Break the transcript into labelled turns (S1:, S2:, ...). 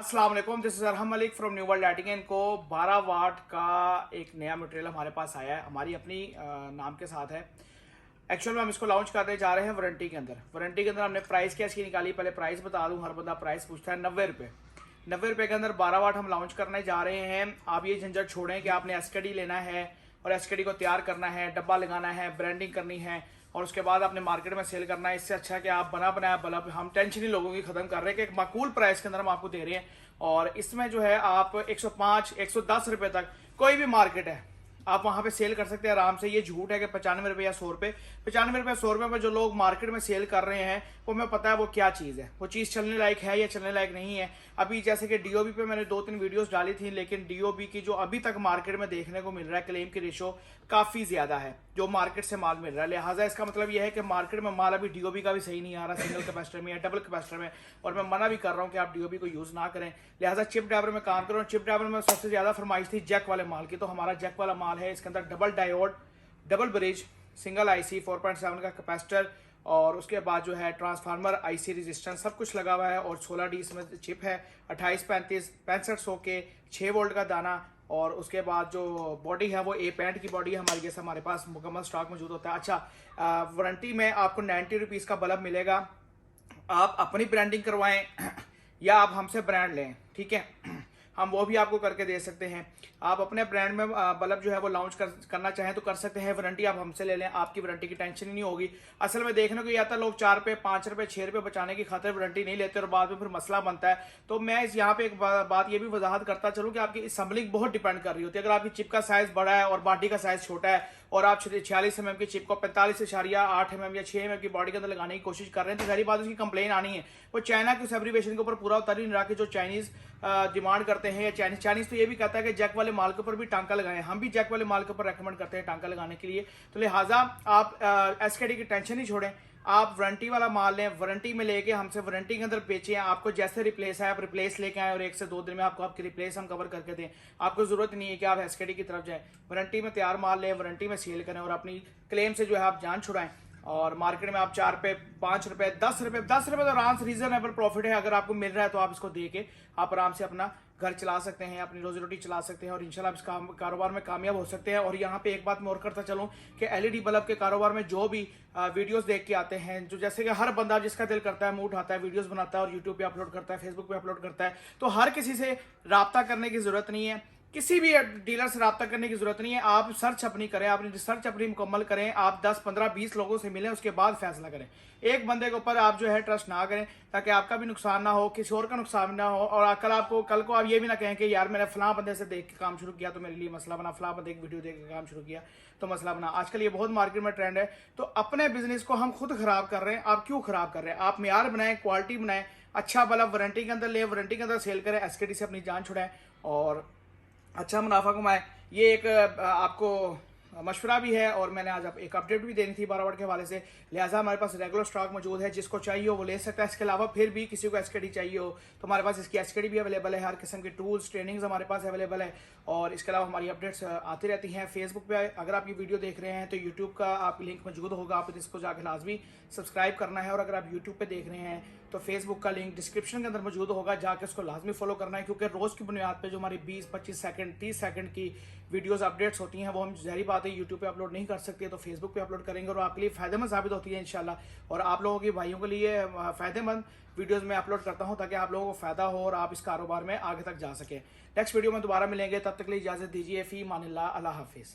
S1: अस्सलाम वालेकुम, this is Arham Malik from New World Lighting and Co. 12 वाट का एक नया मटेरियल हमारे पास आया है, हमारी अपनी नाम के साथ है। एक्चुअल में हम इसको लॉन्च करने जा रहे हैं वारंटी के अंदर। वारंटी के अंदर हमने प्राइस क्या इसकी निकाली, पहले प्राइस बता दूं, हर बंदा प्राइस पूछता है। 90 रुपये। 90 रुपये के अंदर 12 वाट हम लॉन्च करने जा रहे हैं। आप ये झंझट छोड़ें कि आपने एसकेडी लेना है और एसकेडी को तैयार करना है, डब्बा लगाना है, ब्रांडिंग करनी है और उसके बाद आपने मार्केट में सेल करना है। इससे अच्छा है कि आप बना बनाया बल्ब हम टेंशन ही लोगों की खत्म कर रहे हैं कि एक माकूल प्राइस के अंदर हम आपको दे रहे हैं। और इसमें जो है आप 105 110 रुपए तक कोई भी मार्केट है आप वहां पे सेल कर सकते हैं आराम से। ये झूठ है कि 95 रुपए या 100 रुपए, 95 रुपए 100 रुपए में जो लोग मार्केट में सेल कर रहे हैं वो हमें पता है वो क्या चीज़ है, वो चीज़ चलने लायक है या चलने लायक नहीं है। अभी जैसे कि डीओबी पे मैंने 2-3 वीडियोस डाली थी, लेकिन डीओबी की जो अभी तक मार्केट में देखने को मिल रहा है क्लेम की रेशो काफ़ी ज़्यादा है जो मार्केट से माल मिल रहा है। लिहाजा इसका मतलब यह है कि मार्केट में माल अभी डीओबी का भी सही नहीं आ रहा, सिंगल कैपेसिटर में या डबल कैपेसिटर में। और मैं मना भी कर रहा हूँ कि आप डीओबी को यूज़ ना करें। लिहाजा चिप ड्राइवर में काम करो। चिप ड्राइवर में सबसे ज़्यादा फरमाइश थी जैक वाले माल की, तो हमारा जैक वाला माल है। इसके अंदर double diode, double bridge, single IC, 4.7 का कैपेसिटर और उसके बाद जो है ट्रांसफार्मर, आईसी रेजिस्टेंस सब कुछ लगा हुआ है। और 16D इसमें चिप है, 2835 6500 के 6 वोल्ट का दाना। और उसके बाद जो बॉडी है वो A-पैंट की बॉडी है हमारी, जैसे हमारे पास मुकम्मल स्टॉक मौजूद होता है। अच्छा, वारंटी में आपको 90 रुपीज़ का बल्ब मिलेगा। आप अपनी ब्रांडिंग करवाएं या आप हमसे ब्रांड लें, ठीक है, हम वो भी आपको करके दे सकते हैं। आप अपने ब्रांड में बल्ब जो है वो लॉन्च करना चाहें तो कर सकते हैं। वारंटी आप हमसे ले लें, आपकी वारंटी की टेंशन ही नहीं होगी। असल में देखने को ये आता है लोग 4 रुपये 5 रुपये 6 रुपये बचाने की खातिर वारंटी नहीं लेते और बाद में फिर मसला बनता है। तो मैं इस यहाँ पे एक बात ये भी वजाहत करता चलूँ कि आपकी असम्बलिंग बहुत डिपेंड कर रही होती है। अगर आपकी चिप का साइज बड़ा है और बॉडी का साइज छोटा है और आप 46 mm की चिप को 45.8 mm या 6 mm की बॉडी के अंदर लगाने की कोशिश कर रहे हैं तो सारी बात उसकी कंप्लेन आनी है। वो चाइना की फैब्रिकेशन के ऊपर पूरा उतर ही नहीं रहा कि जो चाइनीज डिमांड करते हैं या चाइनीज तो ये भी कहता है कि जैक वाले माल के ऊपर भी टांका लगाएं। हम भी जैक वाले माल के ऊपर रेकमेंड करते हैं टांका लगाने के लिए। तो लिहाजा आप एसकेडी की टेंशन नहीं छोड़ें, आप वारंटी वाला माल लें, वारंटी में लेके हमसे वारंटी के अंदर बेचें। आपको जैसे रिप्लेस है आप रिप्लेस लेके आए और 1 से 2 दिन में आपको आपकी रिप्लेस हम कवर करके दें। आपको जरूरत नहीं है कि आप एसकेडी की तरफ जाएं। वारंटी में तैयार माल लें, वारंटी में सेल करें और अपनी क्लेम से जो है आप जान छुड़ाएं। और मार्केट में आप 4 रुपये 5 रुपये 10 रुपये तो आराम से रीजनेबल प्रॉफिट है। अगर आपको मिल रहा है तो आप इसको दे के आप आराम से अपना घर चला सकते हैं, अपनी रोजी रोटी चला सकते हैं और इंशाल्लाह इस कारोबार में कामयाब हो सकते हैं। और यहाँ पे एक बात मैं और करता चलूँ कि एलईडी बल्ब के कारोबार में जो भी वीडियोस देख के आते हैं, जो जैसे कि हर बंदा जिसका दिल करता है मुंह उठाता है, वीडियोस बनाता है और यूट्यूब पे अपलोड करता है, फेसबुक पे अपलोड करता है, तो हर किसी से रब्ता करने की जरूरत नहीं है, किसी भी डीलर से रब्ता करने की जरूरत नहीं है। आप सर्च अपनी करें, अपनी रिसर्च अपनी मुकम्मल करें, आप 10 15 20 लोगों से मिलें, उसके बाद फैसला करें। एक बंदे के ऊपर आप जो है ट्रस्ट ना करें ताकि आपका भी नुकसान ना हो, किसी और का नुकसान ना हो। और कल को आप ये भी ना कहें कि यार मैंने फलां बंदे से देख के काम शुरू किया तो मेरे लिए मसला बना, फलां बंदे की वीडियो देख के काम शुरू किया तो मसला बना। आजकल ये बहुत मार्केट में ट्रेंड है। तो अपने बिजनेस को हम खुद खराब कर रहे हैं। आप क्यों खराब कर रहे हैं? आप मेयार बनाएं, क्वालिटी बनाएं, अच्छा बल्ब वारंटी के अंदर ले, वारंटी के अंदर सेल करें, एसकेडी से अपनी जान छुड़ाएं और अच्छा मुनाफा कमाए। ये एक आपको मशवरा भी है और मैंने आज एक अपडेट भी देनी थी 12 वाट के हवाले से। लिहाजा हमारे पास रेगुलर स्टॉक मौजूद है, जिसको चाहिए हो वो ले सकता है। इसके अलावा फिर भी किसी को एसकेडी चाहिए हो तो हमारे पास इसकी एसकेडी भी अवेलेबल है। हर किस्म के टूल्स ट्रेनिंग्स हमारे पास अवेलेबल है और इसके अलावा हमारी अपडेट्स आती रहती हैं। फेसबुक पे अगर आप ये वीडियो देख रहे हैं तो यूट्यूब का आप लिंक मौजूद होगा, आप इसको जाकर लाजमी सब्सक्राइब करना है। और अगर आप यूट्यूब पे देख रहे हैं तो फेसबुक का लिंक डिस्क्रिप्शन के अंदर मौजूद होगा, जाकर उसको लाजमी फॉलो करना है। क्योंकि रोज़ की बुनियाद पे जो हमारी 20-25 सेकंड 30 सेकंड की वीडियोस अपडेट्स होती हैं वो हम ज़ाहिर बात है यूट्यूब पे अपलोड नहीं कर सकते, तो फेसबुक पे अपलोड करेंगे और आपके लिए फ़ायदेमंद साबित होती है इंशाल्लाह। और आप लोगों के भाइयों के लिए फ़ायदेमंद वीडियोस में अपलोड करता हूं ताकि आप लोगों को फ़ायदा हो और आप इस कारोबार में आगे तक जा सकें। नेक्स्ट वीडियो में दोबारा मिलेंगे, तब तक के लिए इजाज़त दीजिए। फ़ी मानिल्लाह, अल्लाह हाफिज़।